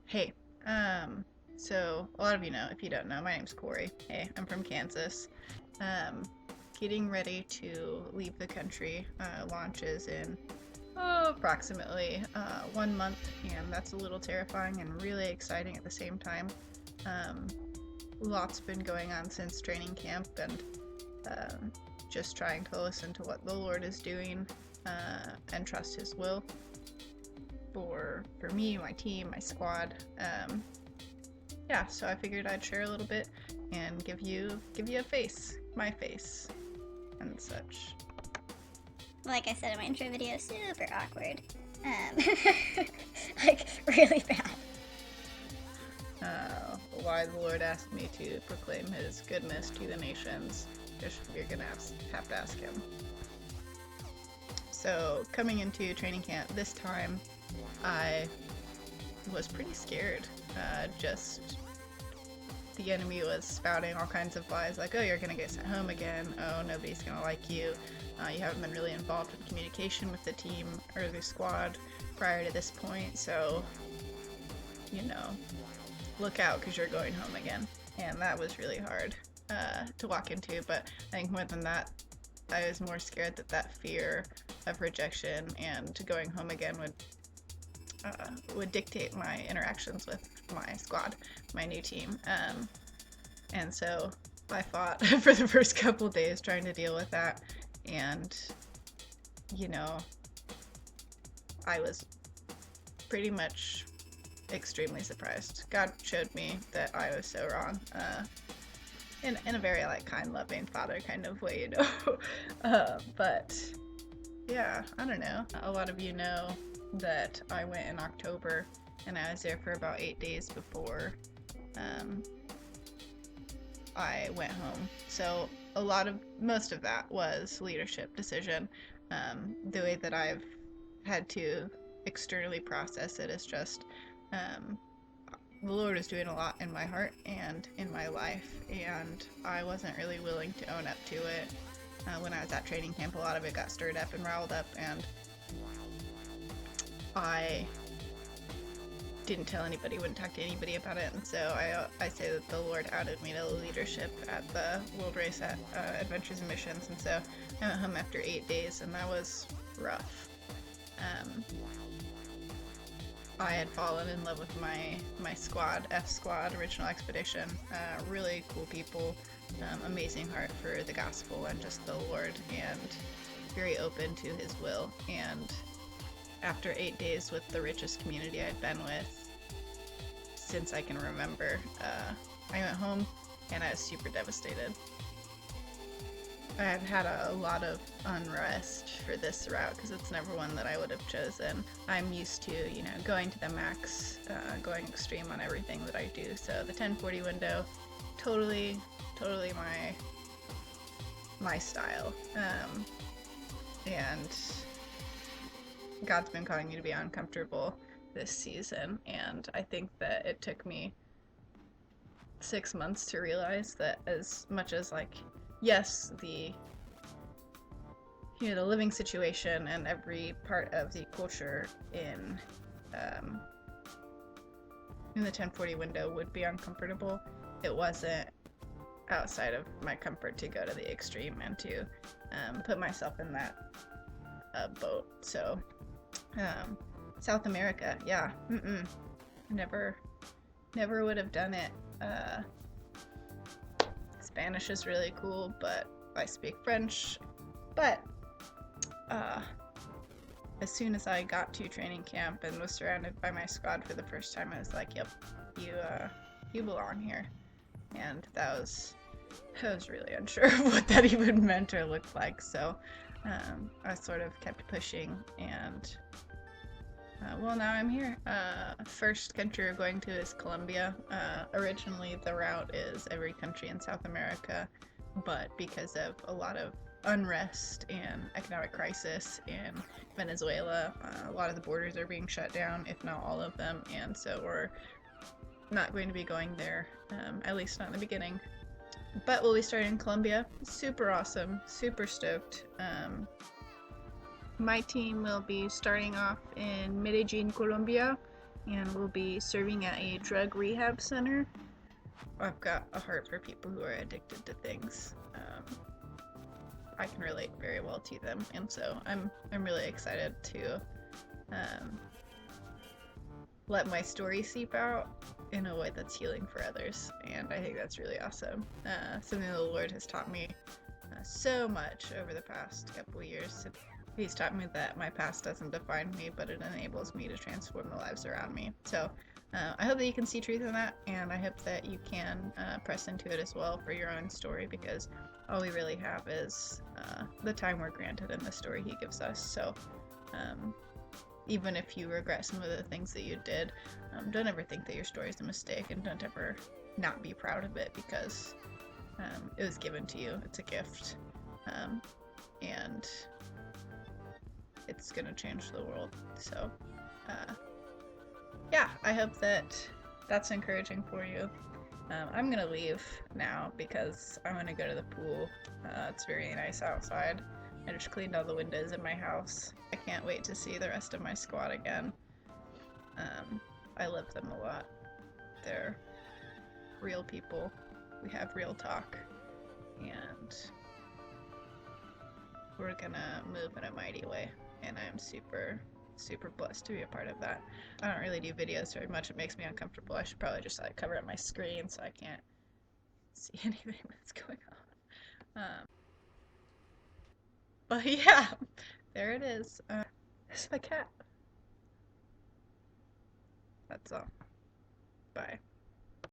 Hey, so a lot of you know, if you don't know, my name's Corey. Hey, I'm from Kansas. Um, Getting ready to leave the country. Launches in approximately 1 month, and that's a little terrifying and really exciting at the same time. Um, Lots been going on since training camp, and just trying to listen to what the Lord is doing and trust His will for me, my team, my squad. Yeah, so I figured I'd share a little bit and give you a face, my face, and such. Like I said in my intro video, super awkward. Like, really bad. Why the Lord asked me to proclaim His goodness to the nations, you're gonna have to ask Him. So coming into training camp this time, I was pretty scared. Just the enemy was spouting all kinds of lies like, oh, you're gonna get sent home again, oh, nobody's gonna like you, you haven't been really involved with communication with the team or the squad prior to this point, so, you know, look out because you're going home again. And that was really hard to walk into, but I think more than that, I was more scared that fear of rejection and going home again would dictate my interactions with my squad, my new team. And so I fought for the first couple days trying to deal with that. And, you know, I was pretty much extremely surprised. God showed me that I was so wrong. In a very like kind, loving father kind of way, you know. But yeah, I don't know. A lot of you know that I went in October and I was there for about 8 days before I went home. So most of that was leadership decision. The way that I've had to externally process it is just the Lord is doing a lot in my heart and in my life, and I wasn't really willing to own up to it. When I was at training camp, a lot of it got stirred up and riled up, and I didn't tell anybody, wouldn't talk to anybody about it, and so I say that the Lord outed me to leadership at the World Race at Adventures and Missions, and so I went home after 8 days, and that was rough. I had fallen in love with my squad, F Squad, Original Expedition. Really cool people, amazing heart for the gospel and just the Lord, and very open to His will. And after 8 days with the richest community I'd been with since I can remember, I went home and I was super devastated. I had had a lot of unrest for this route because it's never one that I would have chosen. I'm used to, you know, going to the max, going extreme on everything that I do. So the 1040 window, totally my style. And God's been calling me to be uncomfortable this season, and I think that it took me 6 months to realize that as much as like, yes, the living situation and every part of the culture in the 1040 window would be uncomfortable, it wasn't outside of my comfort to go to the extreme and to put myself in that boat. So South America, yeah, never would have done it. Spanish is really cool, but I speak French. But as soon as I got to training camp and was surrounded by my squad for the first time, I was like, yep, you belong here. And I was really unsure of what that even meant or looked like. So I sort of kept pushing, and well, now I'm here. First country we're going to is Colombia. Originally, the route is every country in South America, but because of a lot of unrest and economic crisis in Venezuela, a lot of the borders are being shut down, if not all of them, and so we're not going to be going there, at least not in the beginning. But we'll be starting in Colombia. Super awesome, super stoked. My team will be starting off in Medellin, Colombia, and will be serving at a drug rehab center. I've got a heart for people who are addicted to things. I can relate very well to them, and so I'm really excited to let my story seep out in a way that's healing for others, and I think that's really awesome. Something the Lord has taught me so much over the past couple years. He's taught me that my past doesn't define me, but it enables me to transform the lives around me. So I hope that you can see truth in that, and I hope that you can press into it as well for your own story, because all we really have is the time we're granted in the story he gives us. So even if you regret some of the things that you did, don't ever think that your story is a mistake, and don't ever not be proud of it, because it was given to you. It's a gift, and it's gonna change the world. So yeah, I hope that that's encouraging for you. I'm gonna leave now because I'm gonna go to the pool. It's very nice outside. I just cleaned all the windows in my house. I can't wait to see the rest of my squad again. I love them a lot. They're real people. We have real talk, and we're gonna move in a mighty way, and I'm super blessed to be a part of that. I don't really do videos very much. It makes me uncomfortable. I should probably just like cover up my screen so I can't see anything that's going on. But yeah, there it is. It's my cat. That's all. Bye.